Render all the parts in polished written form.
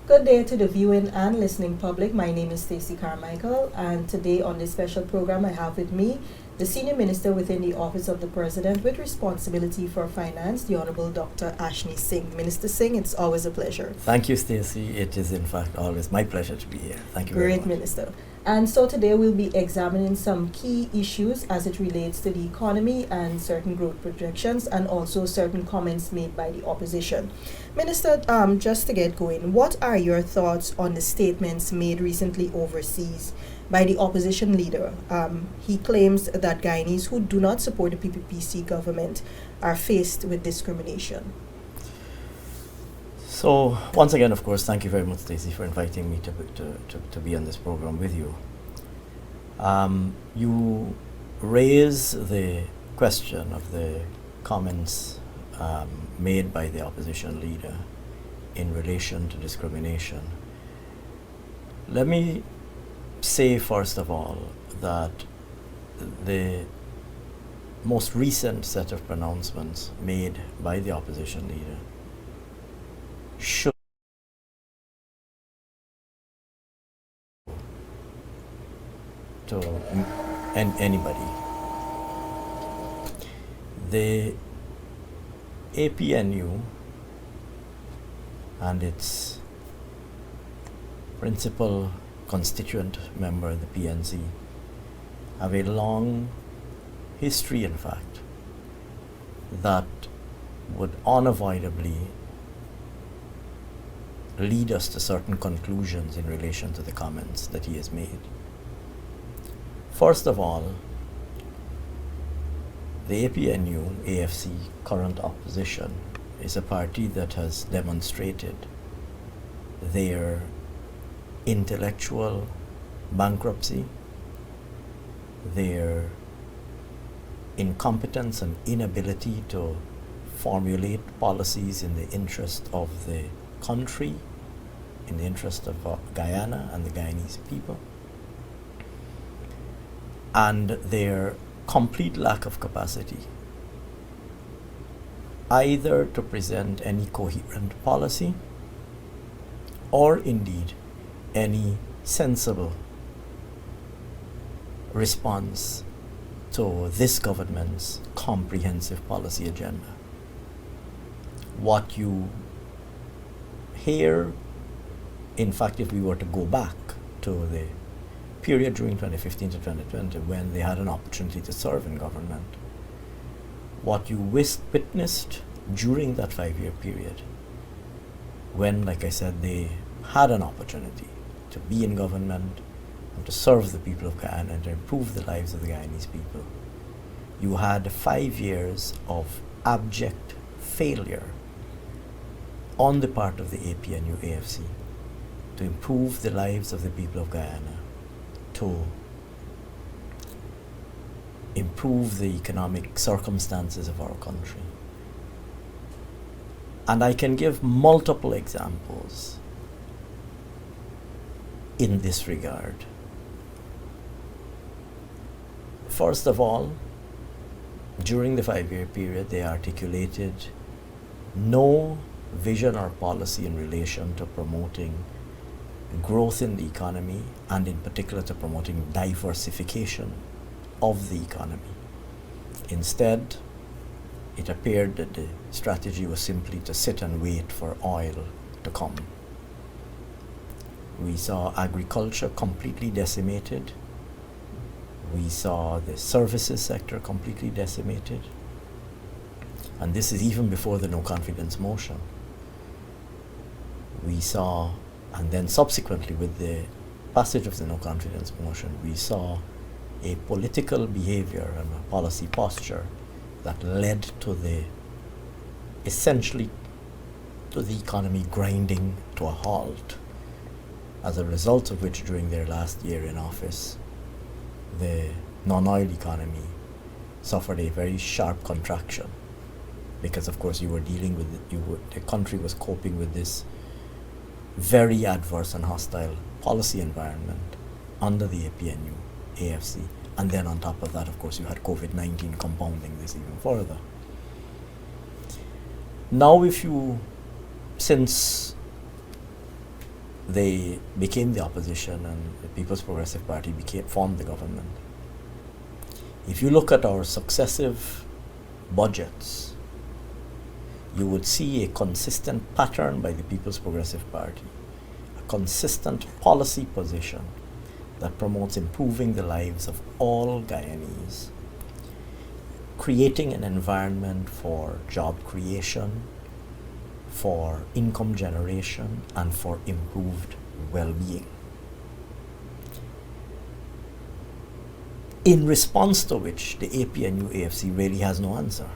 Good day to the viewing and listening public. My name is Stacey Carmichael, and today on this special program I have with me the Senior Minister within the Office of the President with responsibility for finance, the Honorable Dr. Ashni Singh. Minister Singh, it's always a pleasure. Thank you, Stacey. It is in fact always my pleasure to be here. Thank you very much. Great, Minister. And so today we'll be examining some key issues as it relates to the economy and certain growth projections and also certain comments made by the opposition. Minister, just to get going, what are your thoughts on the statements made recently overseas by the opposition leader? He claims that Guyanese who do not support the PPPC government are faced with discrimination. So, once again, of course, thank you very much, Stacey, for inviting me to be on this program with you. You raise the question of the comments made by the opposition leader in relation to discrimination. Let me say, first of all, that the most recent set of pronouncements made by the opposition leader should to anybody. The APNU and its principal constituent member, the PNC, have a long history, in fact, that would unavoidably lead us to certain conclusions in relation to the comments that he has made. First of all, the APNU, AFC, current opposition, is a party that has demonstrated their intellectual bankruptcy, their incompetence and inability to formulate policies in the interest of the country, in the interest of Guyana and the Guyanese people, and their complete lack of capacity either to present any coherent policy or indeed any sensible response to this government's comprehensive policy agenda. What you hear, in fact, if we were to go back to the period during 2015 to 2020 when they had an opportunity to serve in government, what you witnessed during that 5-year period when, like I said, they had an opportunity to be in government and to serve the people of Guyana and to improve the lives of the Guyanese people, you had 5 years of abject failure on the part of the APNU AFC to improve the lives of the people of Guyana, to improve the economic circumstances of our country. And I can give multiple examples in this regard. First of all, during the 5-year period, they articulated no vision or policy in relation to promoting growth in the economy, and in particular to promoting diversification of the economy. Instead, it appeared that the strategy was simply to sit and wait for oil to come. We saw agriculture completely decimated. We saw the services sector completely decimated. And this is even before the no confidence motion. We saw, and then subsequently with the passage of the no confidence motion, we saw a political behavior and a policy posture that led to the, essentially, to the economy grinding to a halt, as a result of which during their last year in office, the non-oil economy suffered a very sharp contraction, because of course you were dealing with, the country was coping with this very adverse and hostile policy environment under the APNU, AFC, and then on top of that, of course, you had COVID-19 compounding this even further. Now, since they became the opposition and the People's Progressive Party formed the government. If you look at our successive budgets, you would see a consistent pattern by the People's Progressive Party, a consistent policy position that promotes improving the lives of all Guyanese, creating an environment for job creation, for income generation, and for improved well-being. In response to which the APNU AFC really has no answer.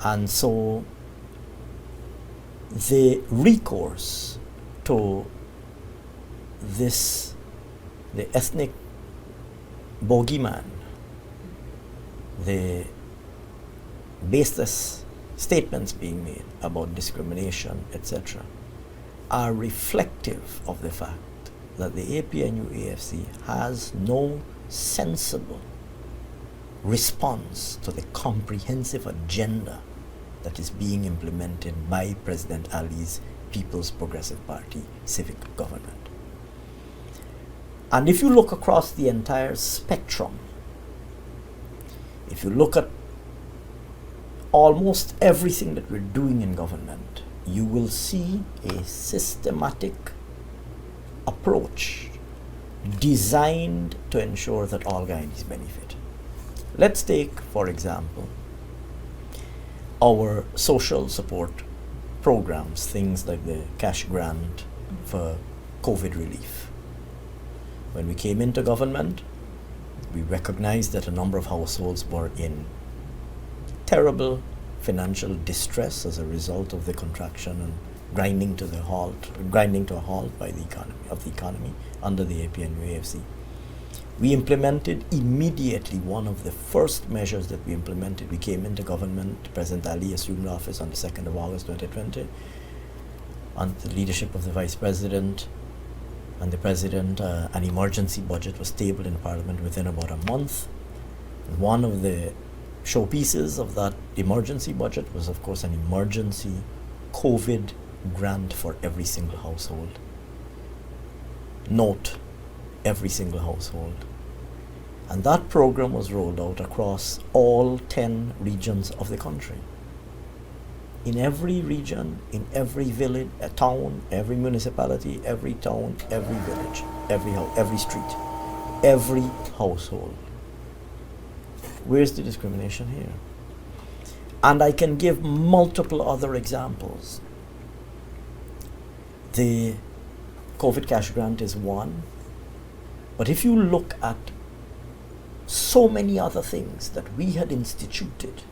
And so the recourse to this, the ethnic bogeyman, the baseless statements being made about discrimination, etc., are reflective of the fact that the APNU AFC has no sensible response to the comprehensive agenda that is being implemented by President Ali's People's Progressive Party civic government. And if you look across the entire spectrum, if you look at almost everything that we're doing in government, you will see a systematic approach designed to ensure that all Guyanese benefit. Let's take, for example, our social support programs, things like the cash grant for COVID relief. When we came into government, we recognized that a number of households were in terrible financial distress as a result of the contraction and grinding to a halt by the economy under the APNU AFC. We implemented immediately one of the first measures that we implemented. We came into government, President Ali assumed office on the 2nd of August 2020, under the leadership of the Vice President and the President. An emergency budget was tabled in Parliament within about a month. And one of the showpieces of that emergency budget was, of course, an emergency COVID grant for every single household. Note, every single household. And that program was rolled out across all 10 regions of the country. In every region, in every village, a town, every municipality, every town, every village, every house, every street, every household. Where's the discrimination here? And I can give multiple other examples. The COVID cash grant is one. But if you look at so many other things that we had instituted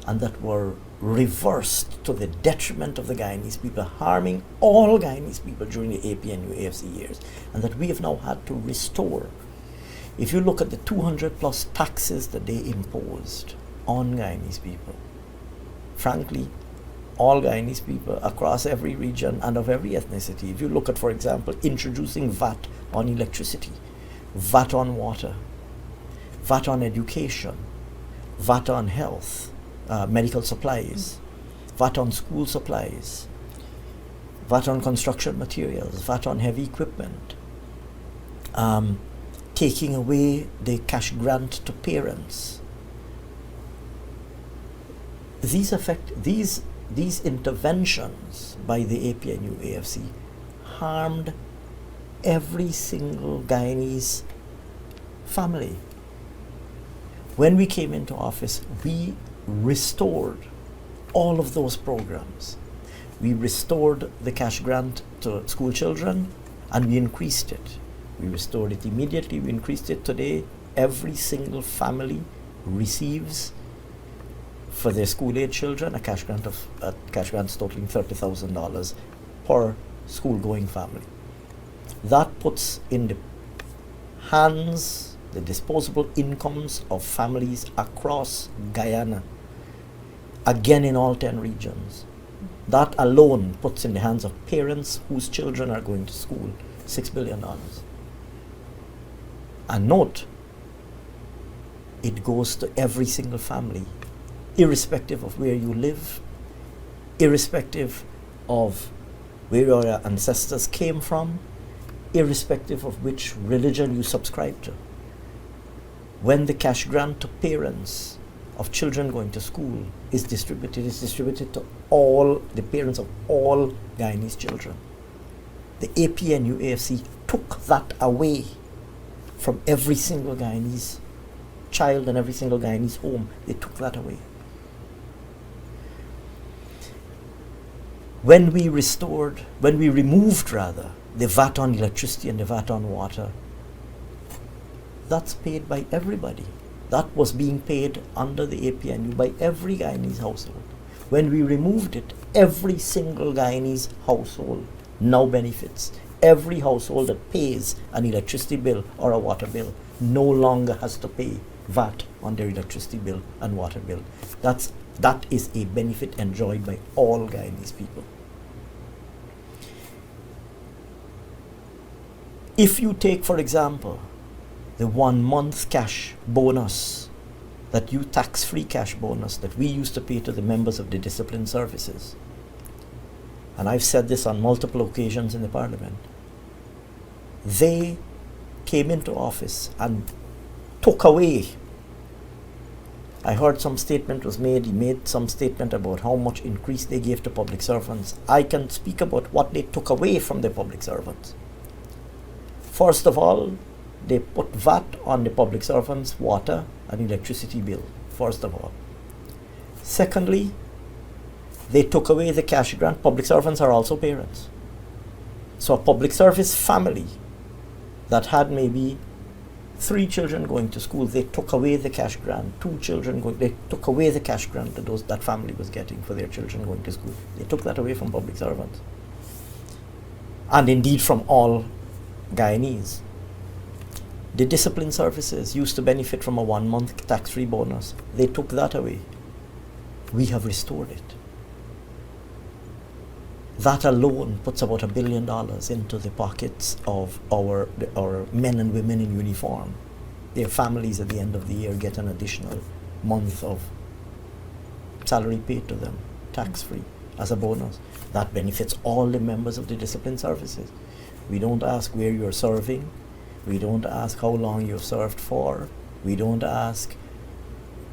and that were reversed to the detriment of the Guyanese people, harming all Guyanese people during the APNU AFC years, and that we have now had to restore. If you look at the 200 plus taxes that they imposed on Guyanese people, frankly, all Guyanese people across every region and of every ethnicity, if you look at, for example, introducing VAT on electricity, VAT on water, VAT on education, VAT on health, medical supplies, VAT on school supplies, VAT on construction materials, VAT on heavy equipment, taking away the cash grant to parents. These interventions by the APNU AFC harmed every single Guyanese family. When we came into office, we restored all of those programs. We restored the cash grant to school children and we increased it. We restored it immediately, we increased it. Today, every single family receives, for their school-age children, a cash grant totaling $30,000 per school-going family. That puts in the hands the disposable incomes of families across Guyana, again in all 10 regions. That alone puts in the hands of parents whose children are going to school $6 billion. And note, it goes to every single family, irrespective of where you live, irrespective of where your ancestors came from, irrespective of which religion you subscribe to. When the cash grant to parents of children going to school is distributed to all the parents of all Guyanese children. The APNU AFC took that away from every single Guyanese child and every single Guyanese home. They took that away. When we removed the VAT on electricity and the VAT on water, that's paid by everybody. That was being paid under the APNU by every Guyanese household. When we removed it, every single Guyanese household now benefits. Every household that pays an electricity bill or a water bill no longer has to pay VAT on their electricity bill and water bill. That is a benefit enjoyed by all Guyanese people. If you take, for example, the 1 month cash bonus, tax-free cash bonus that we used to pay to the members of the discipline services, and I've said this on multiple occasions in the parliament, they came into office and took away. I heard some statement was made, he made some statement about how much increase they gave to public servants. I can speak about what they took away from the public servants. First of all, they put VAT on the public servants' water and electricity bill, first of all. Secondly, they took away the cash grant. Public servants are also parents. So a public service family that had maybe 3 children going to school, they took away the cash grant. 2 children they took away the cash grant that family was getting for their children going to school. They took that away from public servants. And indeed from all Guyanese. The discipline services used to benefit from a 1 month tax-free bonus. They took that away. We have restored it. That alone puts about $1 billion into the pockets of our men and women in uniform. Their families at the end of the year get an additional month of salary paid to them, tax-free, as a bonus. That benefits all the members of the discipline services. We don't ask where you're serving. We don't ask how long you've served for. We don't ask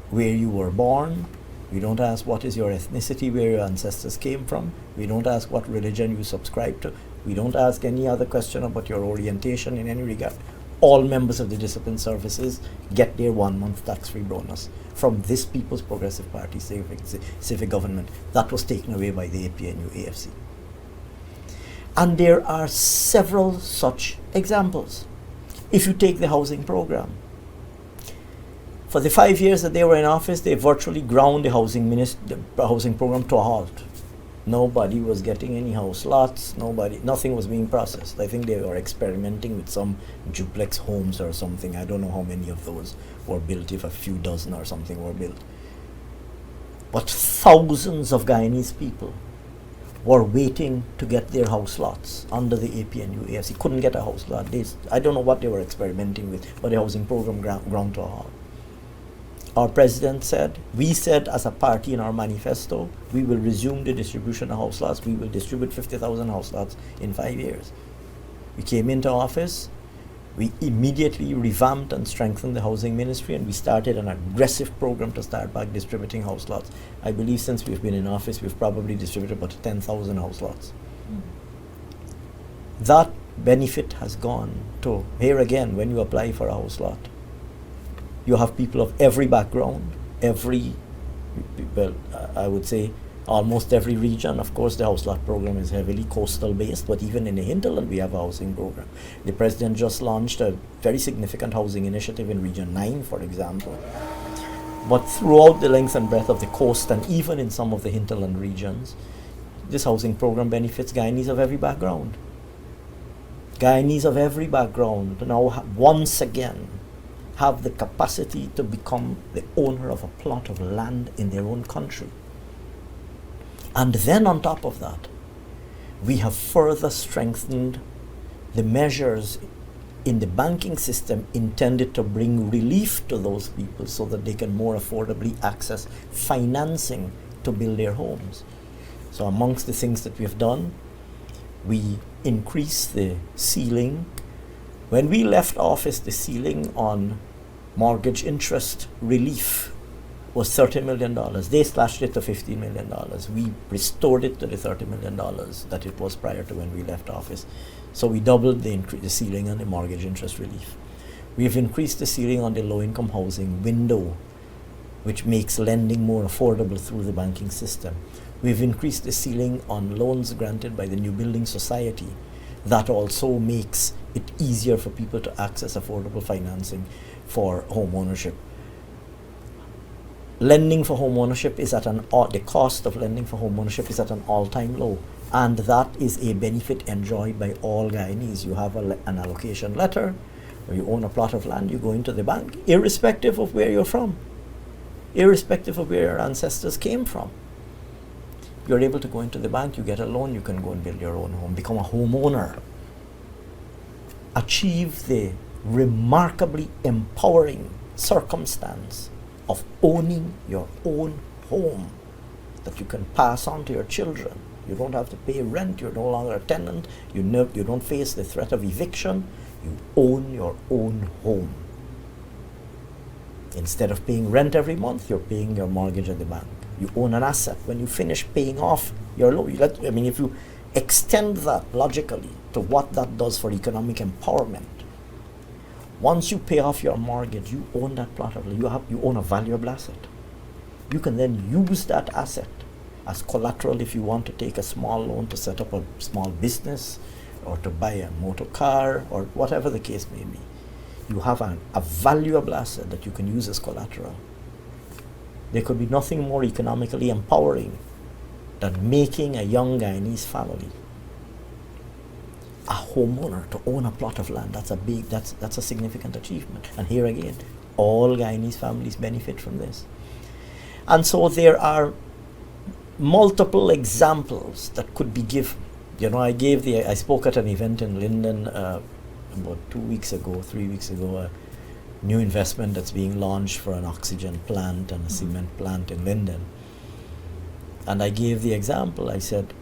where you were born. We don't ask what is your ethnicity, where your ancestors came from. We don't ask what religion you subscribe to. We don't ask any other question about your orientation in any regard. All members of the discipline services get their 1 month tax-free bonus from this People's Progressive Party civic government. That was taken away by the APNU AFC. And there are several such examples. If you take the housing program, for the 5 years that they were in office, they virtually ground the housing program to a halt. Nobody was getting any house lots. Nothing was being processed. I think they were experimenting with some duplex homes or something. I don't know how many of those were built, if a few dozen or something were built. But thousands of Guyanese people were waiting to get their house lots under the APNU AFC. Couldn't get a house lot. I don't know what they were experimenting with, but the housing program ground to a halt. Our president said, we said as a party in our manifesto, we will resume the distribution of house lots. We will distribute 50,000 house lots in 5 years. We came into office, we immediately revamped and strengthened the housing ministry, and we started an aggressive program to start back distributing house lots. I believe since we've been in office, we've probably distributed about 10,000 house lots. That benefit has gone to, here again, when you apply for a house lot, you have people of every background, I would say almost every region. Of course, the house lot program is heavily coastal based, but even in the hinterland, we have a housing program. The president just launched a very significant housing initiative in Region 9, for example. But throughout the length and breadth of the coast, and even in some of the hinterland regions, this housing program benefits Guyanese of every background. Guyanese of every background now once again have the capacity to become the owner of a plot of land in their own country. And then on top of that, we have further strengthened the measures in the banking system intended to bring relief to those people so that they can more affordably access financing to build their homes. So amongst the things that we have done, We increased the ceiling. When we left office, the ceiling on mortgage interest relief was $30 million. They slashed it to $15 million. We restored it to the $30 million that it was prior to when we left office. So we doubled the ceiling on the mortgage interest relief. We've increased the ceiling on the low-income housing window, which makes lending more affordable through the banking system. We've increased the ceiling on loans granted by the New Building Society. That also makes it easier for people to access affordable financing for home ownership. Lending for home ownership is at the cost of lending for home ownership is at an all-time low, and that is a benefit enjoyed by all Guyanese. You have an allocation letter, or you own a plot of land, you go into the bank, irrespective of where you're from, irrespective of where your ancestors came from. You're able to go into the bank, you get a loan, you can go and build your own home, become a homeowner, achieve the remarkably empowering circumstance of owning your own home that you can pass on to your children. You don't have to pay rent, you're no longer a tenant, you don't face the threat of eviction, you own your own home. Instead of paying rent every month, you're paying your mortgage at the bank. You own an asset. When you finish paying off your loan, if you extend that logically to what that does for economic empowerment, once you pay off your mortgage, you own that plot of land. You own a valuable asset. You can then use that asset as collateral if you want to take a small loan to set up a small business or to buy a motor car or whatever the case may be. You have a valuable asset that you can use as collateral. There could be nothing more economically empowering than making a young Guyanese family a homeowner, to own a plot of land. That's a significant achievement. And here again, all Guyanese families benefit from this. And so there are multiple examples that could be given. I spoke at an event in Linden about 3 weeks ago, a new investment that's being launched for an oxygen plant and a cement plant in Linden. And I gave the example. I said,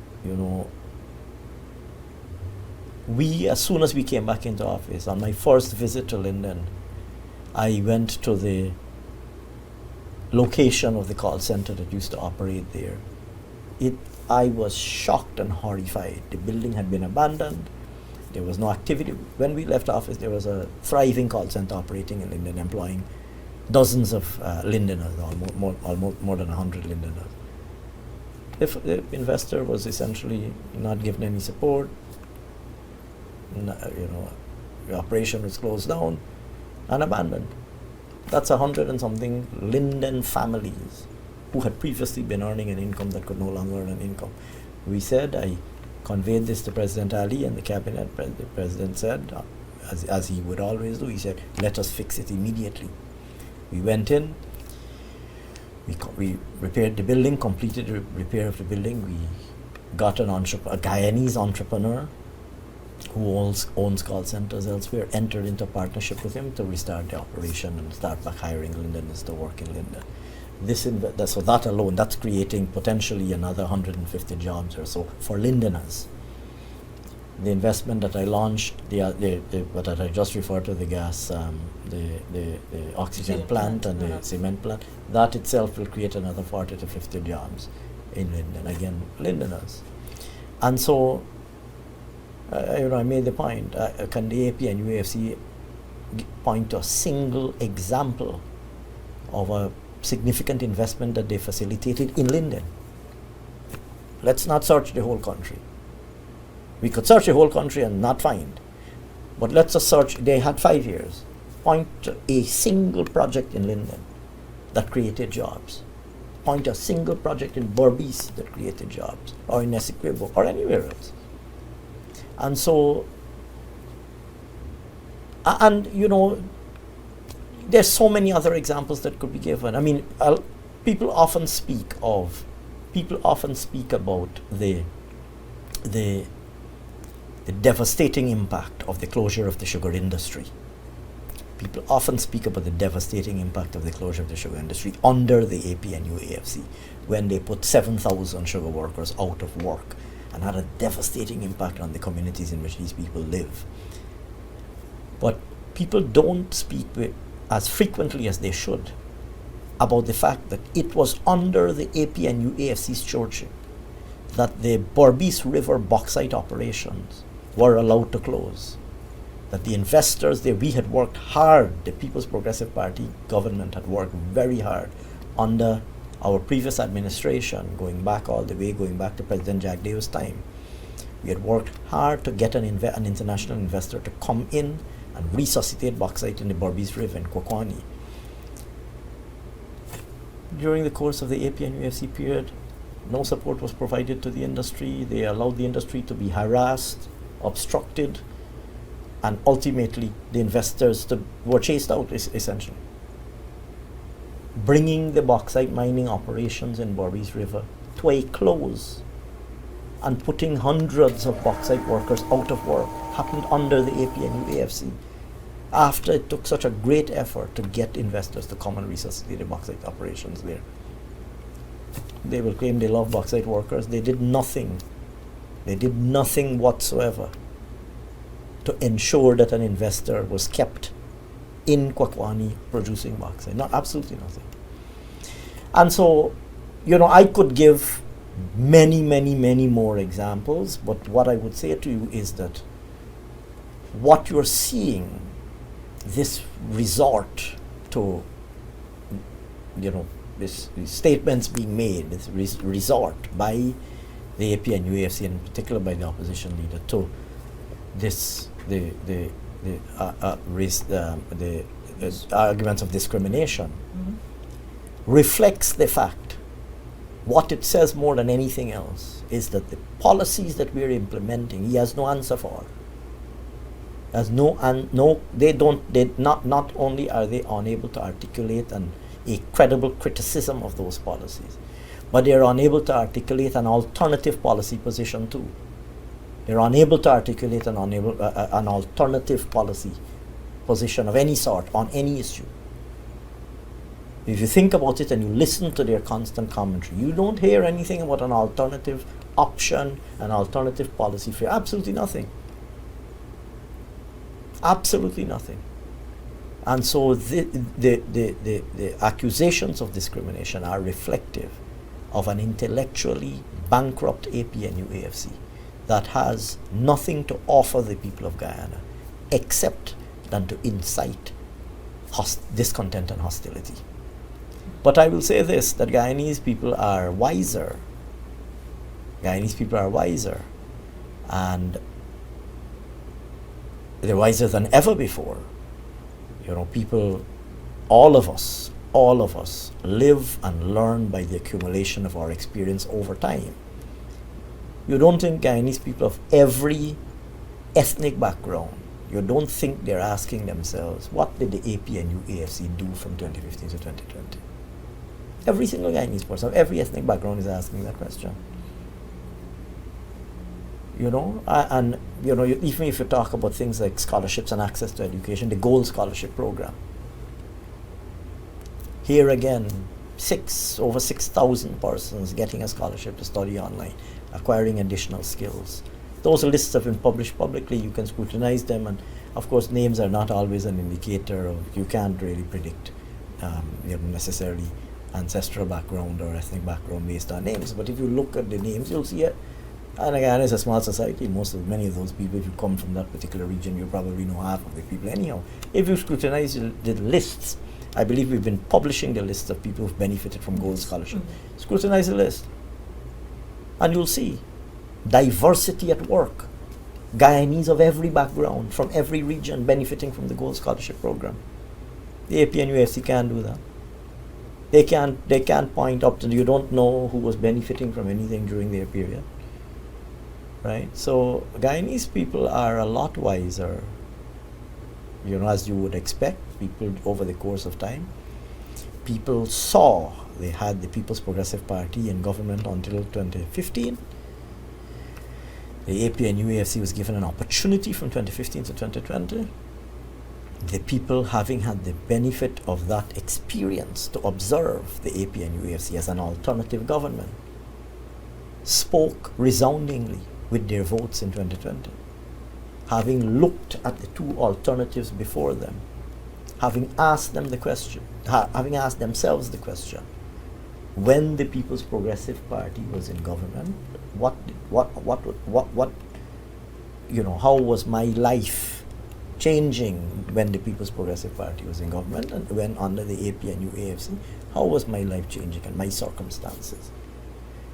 as soon as we came back into office, on my first visit to Linden, I went to the location of the call center that used to operate there. I was shocked and horrified. The building had been abandoned. There was no activity. When we left office, there was a thriving call center operating in Linden, employing dozens of Lindeners, almost more than 100 Lindeners. The investor was essentially not given any support. The operation was closed down and abandoned. That's 100 and something Linden families who had previously been earning an income that could no longer earn an income. I conveyed this to President Ali and the cabinet. The president said, as he would always do, he said, let us fix it immediately. We went in, we repaired the building, completed the repair of the building. We got a Guyanese entrepreneur who owns call centers elsewhere, entered into partnership with him to restart the operation and start back hiring Lindeners to work in Linden. So that alone, that's creating potentially another 150 jobs or so for Lindeners. The investment that I launched, that I just referred to, the gas, the oxygen plant and the cement plant, that itself will create another 40 to 50 jobs in Linden. Again, Lindeners. And so, I made the point, can the AP and UAFC point to a single example of a significant investment that they facilitated in Linden? Let's not search the whole country. We could search the whole country and not find. But let's just search, they had 5 years. Point to a single project in Linden that created jobs. Point to a single project in Berbice that created jobs, or in Essequibo, or anywhere else. And so, there's so many other examples that could be given. People often speak about the devastating impact of the closure of the sugar industry. People often speak about the devastating impact of the closure of the sugar industry under the AP and UAFC, when they put 7,000 sugar workers out of work. and had a devastating impact on the communities in which these people live. But people don't speak as frequently as they should about the fact that it was under the APNU AFC stewardship that the Berbice River bauxite operations were allowed to close. That the investors there, we had worked hard, the People's Progressive Party government had worked very hard under our previous administration, going back to President Jack Davis' time. We had worked hard to get an international investor to come in and resuscitate bauxite in the Berbice River in Kwakwani. During the course of the APNUFC period, no support was provided to the industry. They allowed the industry to be harassed, obstructed, and ultimately the investors were chased out, essentially. Bringing the bauxite mining operations in Berbice River to a close and putting hundreds of bauxite workers out of work happened under the APNU AFC, after it took such a great effort to get investors to come and resuscitate the bauxite operations there. They will claim they love bauxite workers. They did nothing. They did nothing whatsoever to ensure that an investor was kept in Kwakwani producing bauxite. Not absolutely nothing. And so, I could give many, many, many more examples, but what I would say to you is that what you're seeing, this resort to, these statements being made, this resort by the APNUAFC, and in particular by the opposition leader, to this the arguments of discrimination, reflects the fact. What it says more than anything else is that the policies that we're implementing, he has no answer for. Not only are they unable to articulate a credible criticism of those policies, but they're unable to articulate an alternative policy position too. They're unable to articulate an alternative policy position of any sort on any issue. If you think about it and you listen to their constant commentary, you don't hear anything about an alternative option, an alternative policy for absolutely nothing. Absolutely nothing. And so the accusations of discrimination are reflective of an intellectually bankrupt APNU-AFC that has nothing to offer the people of Guyana except than to incite discontent and hostility. But I will say this, that Guyanese people are wiser. Guyanese people are wiser. And they're wiser than ever before. People, all of us live and learn by the accumulation of our experience over time. You don't think Guyanese people of every ethnic background, you don't think they're asking themselves, what did the APNU-AFC do from 2015 to 2020? Every single Guyanese person of every ethnic background is asking that question. Even if you talk about things like scholarships and access to education, the Gold Scholarship Program. Here again, over 6,000 persons getting a scholarship to study online, acquiring additional skills. Those lists have been published publicly. You can scrutinize them, and of course names are not always an indicator of, you can't really predict necessarily ancestral background or ethnic background based on names. But if you look at the names, you'll see it. And again, it's a small society. Many of those people, if you come from that particular region, you probably know half of the people anyhow. If you scrutinize the lists, I believe we've been publishing the lists of people who've benefited from Gold Scholarship. Mm-hmm. Scrutinize the list, and you'll see diversity at work. Guyanese of every background, from every region, benefiting from the Gold Scholarship Program. The APNUFC can't do that. They can't point up to, you don't know who was benefiting from anything during their period. Right? So Guyanese people are a lot wiser, as you would expect. People over the course of time, people saw they had the People's Progressive Party in government until 2015. The APNU-AFC was given an opportunity from 2015 to 2020. The people, having had the benefit of that experience to observe the APNU-AFC as an alternative government, spoke resoundingly with their votes in 2020, having looked at the two alternatives before them, having asked them the question, having asked themselves the question, when the People's Progressive Party was in government, how was my life changing when the People's Progressive Party was in government, and when under the APNU AFC, how was my life changing and my circumstances?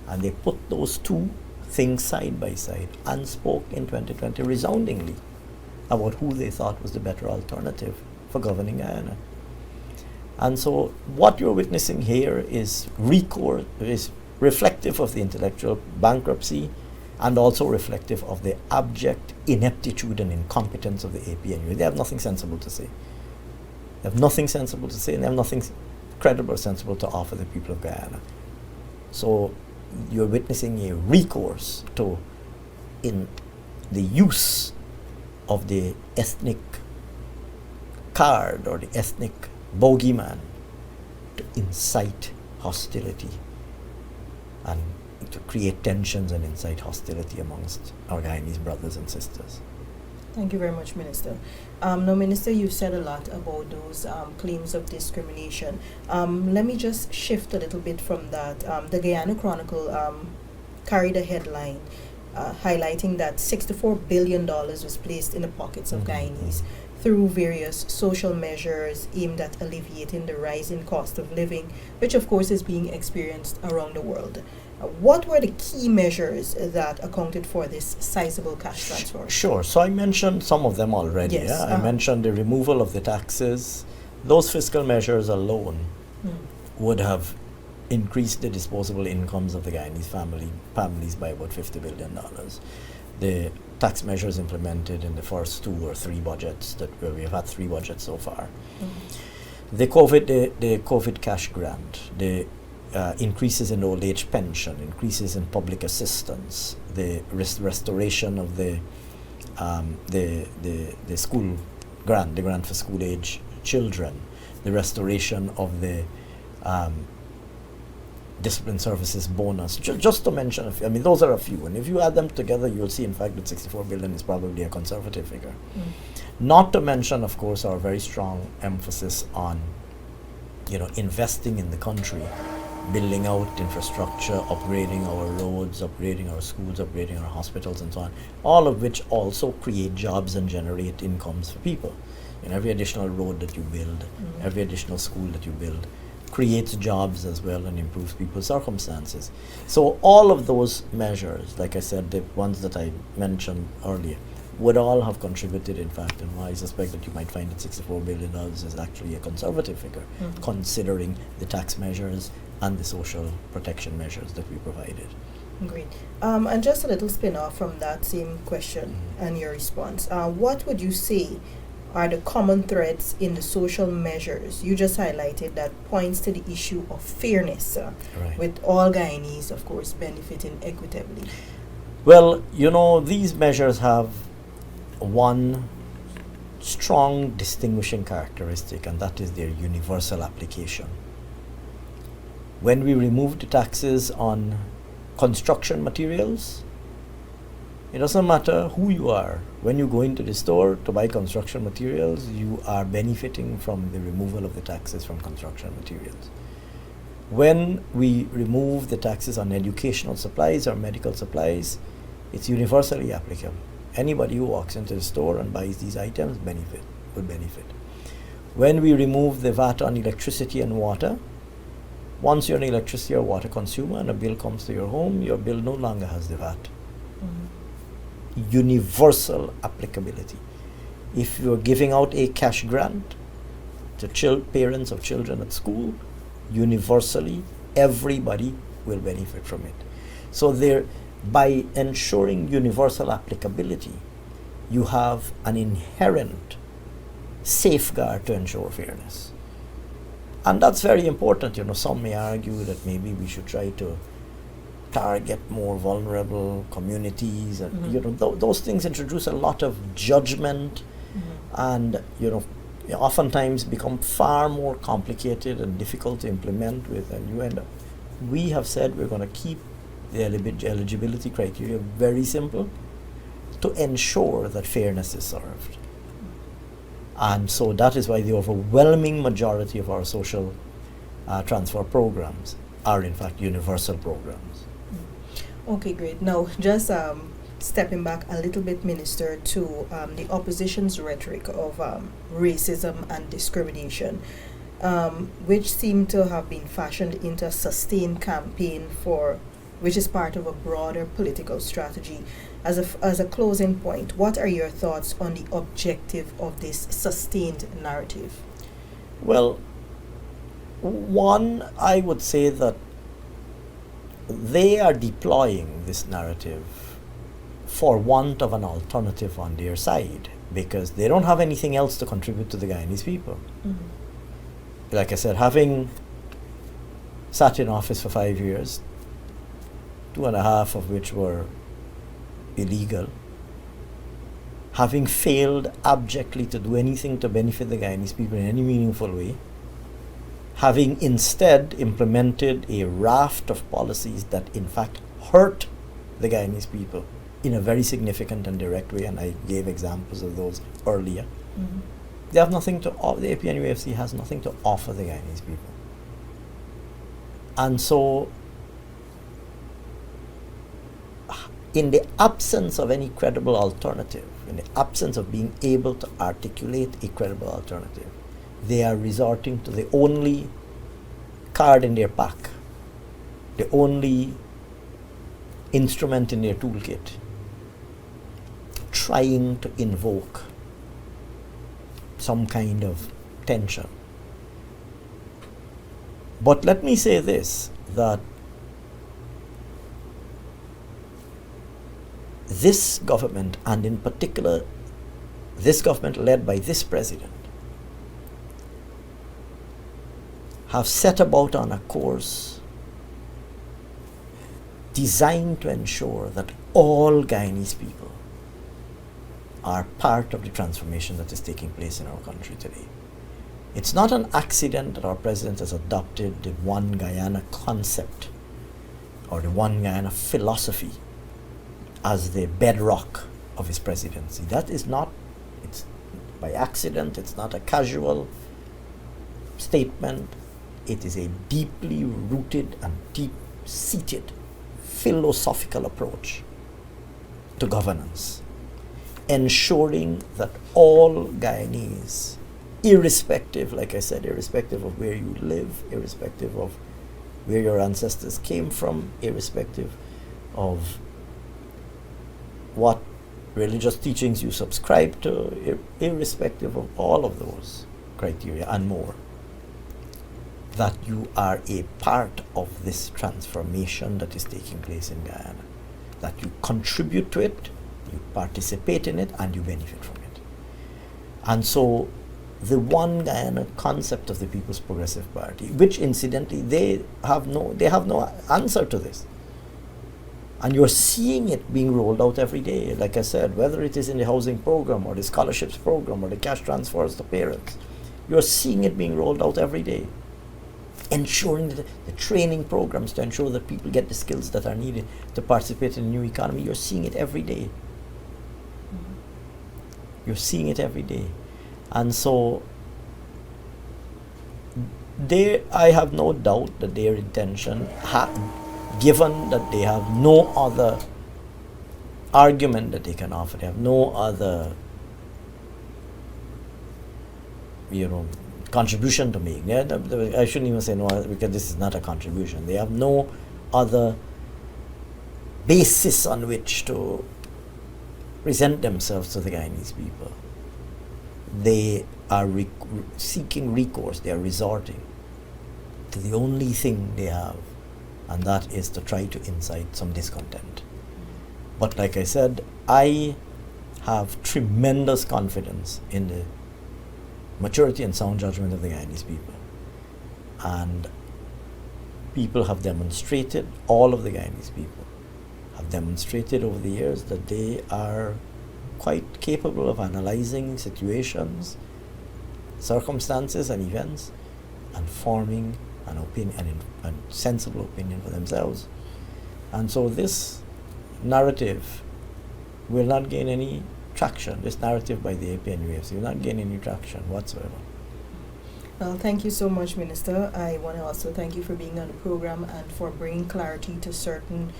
And they put those two things side by side and spoke in 2020 resoundingly about who they thought was the better alternative for governing Guyana. And so what you're witnessing here is reflective of the intellectual bankruptcy and also reflective of the abject ineptitude and incompetence of the APNU. They have nothing sensible to say. They have nothing sensible to say, and they have nothing credible or sensible to offer the people of Guyana. So you're witnessing a recourse to in the use of the ethnic card or the ethnic bogeyman to incite hostility and to create tensions and incite hostility amongst our Guyanese brothers and sisters. Thank you very much, Minister. Now, Minister, you've said a lot about those claims of discrimination. Let me just shift a little bit from that. The Guyana Chronicle carried a headline highlighting that $64 billion was placed in the pockets of Guyanese through various social measures aimed at alleviating the rising cost of living, which of course is being experienced around the world. What were the key measures that accounted for this sizable cash transfer? Sure. So I mentioned some of them already. Yes, Yeah? I mentioned the removal of the taxes. Those fiscal measures alone would have increased the disposable incomes of the Guyanese families by about $50 billion. The tax measures implemented in the first 2 or 3 budgets we've had 3 budgets so far. The COVID cash grant, the increases in old age pension, increases in public assistance, the restoration of the school grant, the grant for school age children, the restoration of the discipline services bonus, just to mention a few. I mean, those are a few, and if you add them together, you'll see, in fact, that 64 billion is probably a conservative figure. Not to mention, of course, our very strong emphasis on, investing in the country, building out infrastructure, upgrading our roads, upgrading our schools, upgrading our hospitals, and so on, all of which also create jobs and generate incomes for people. Every additional road that you build, every additional school that you build, creates jobs as well and improves people's circumstances. So all of those measures, like I said, the ones that I mentioned earlier, would all have contributed, in fact, and I suspect that you might find that $64 billion is actually a conservative figure, considering the tax measures and the social protection measures that we provided. Great. And just a little spin-off from that same question and your response. What would you say are the common threads in the social measures you just highlighted that points to the issue of fairness, with all Guyanese, of course, benefiting equitably? Well, these measures have one strong distinguishing characteristic, and that is their universal application. When we removed the taxes on construction materials, it doesn't matter who you are. When you go into the store to buy construction materials, you are benefiting from the removal of the taxes from construction materials. When we remove the taxes on educational supplies or medical supplies, it's universally applicable. Anybody who walks into the store and buys these items would benefit. When we remove the VAT on electricity and water, once you're an electricity or water consumer and a bill comes to your home, your bill no longer has the VAT. Universal applicability. If you're giving out a cash grant to parents of children at school, universally, everybody will benefit from it. So by ensuring universal applicability, you have an inherent safeguard to ensure fairness. And that's very important. Some may argue that maybe we should try to target more vulnerable communities, and those things introduce a lot of judgment, and oftentimes become far more complicated and difficult to implement with, and we have said we're going to keep The eligibility criteria are very simple, to ensure that fairness is served. And so that is why the overwhelming majority of our social transfer programs are in fact universal programs. Okay, great. Now, just stepping back a little bit, Minister, to the opposition's rhetoric of racism and discrimination, which seem to have been fashioned into a sustained campaign which is part of a broader political strategy. As a closing point, what are your thoughts on the objective of this sustained narrative? Well, one, I would say that they are deploying this narrative for want of an alternative on their side, because they don't have anything else to contribute to the Guyanese people. Mm-hmm. Like I said, having sat in office for 5 years, 2.5 of which were illegal, having failed abjectly to do anything to benefit the Guyanese people in any meaningful way, having instead implemented a raft of policies that in fact hurt the Guyanese people in a very significant and direct way, and I gave examples of those earlier. Mm-hmm. They have nothing to the APNUFC has nothing to offer the Guyanese people. And so, in the absence of any credible alternative, in the absence of being able to articulate a credible alternative, they are resorting to the only card in their pack, the only instrument in their toolkit, trying to invoke some kind of tension. But let me say this, that this government, and in particular this government led by this president, have set about on a course designed to ensure that all Guyanese people are part of the transformation that is taking place in our country today. It's not an accident that our president has adopted the One Guyana concept or the One Guyana philosophy as the bedrock of his presidency. That is not, it's by accident, it's not a casual statement. It is a deeply rooted and deep-seated philosophical approach to governance, ensuring that all Guyanese, irrespective, like I said, irrespective of where you live, irrespective of where your ancestors came from, irrespective of what religious teachings you subscribe to, irrespective of all of those criteria and more, that you are a part of this transformation that is taking place in Guyana, that you contribute to it, you participate in it, and you benefit from it. And so the One Guyana concept of the People's Progressive Party, which incidentally they have no answer to this. And you're seeing it being rolled out every day, like I said, whether it is in the housing program or the scholarships program or the cash transfers to parents. You're seeing it being rolled out every day, ensuring that the training programs to ensure that people get the skills that are needed to participate in the new economy. You're seeing it every day. You're seeing it every day. And so I have no doubt that their intention, given that they have no other argument that they can offer, they have no other contribution to make. I shouldn't even say no, because this is not a contribution. They have no other basis on which to present themselves to the Guyanese people. They are seeking recourse, they are resorting to the only thing they have, and that is to try to incite some discontent. But like I said, I have tremendous confidence in the maturity and sound judgment of the Guyanese people. And people have demonstrated, all of the Guyanese people have demonstrated over the years that they are quite capable of analyzing situations, circumstances and events, and forming an opinion, and sensible opinion for themselves. And so this narrative will not gain any traction. This narrative by the APNUFC will not gain any traction whatsoever. Well, thank you so much, Minister. I want to also thank you for being on the program and for bringing clarity to certain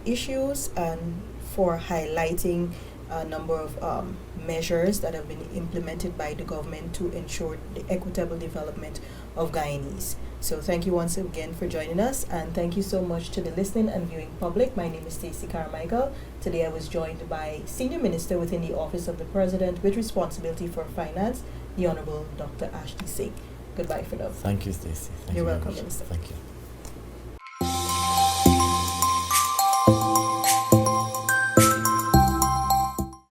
issues and for highlighting a number of measures that have been implemented by the government to ensure the equitable development of Guyanese. So thank you once again for joining us, and thank you so much to the listening and viewing public. My name is Stacey Carmichael. Today I was joined by Senior Minister within the Office of the President with responsibility for finance, the Honorable Dr. Ashni Singh. Goodbye for now. Thank you, Stacey. You're welcome, Minister. Thank you.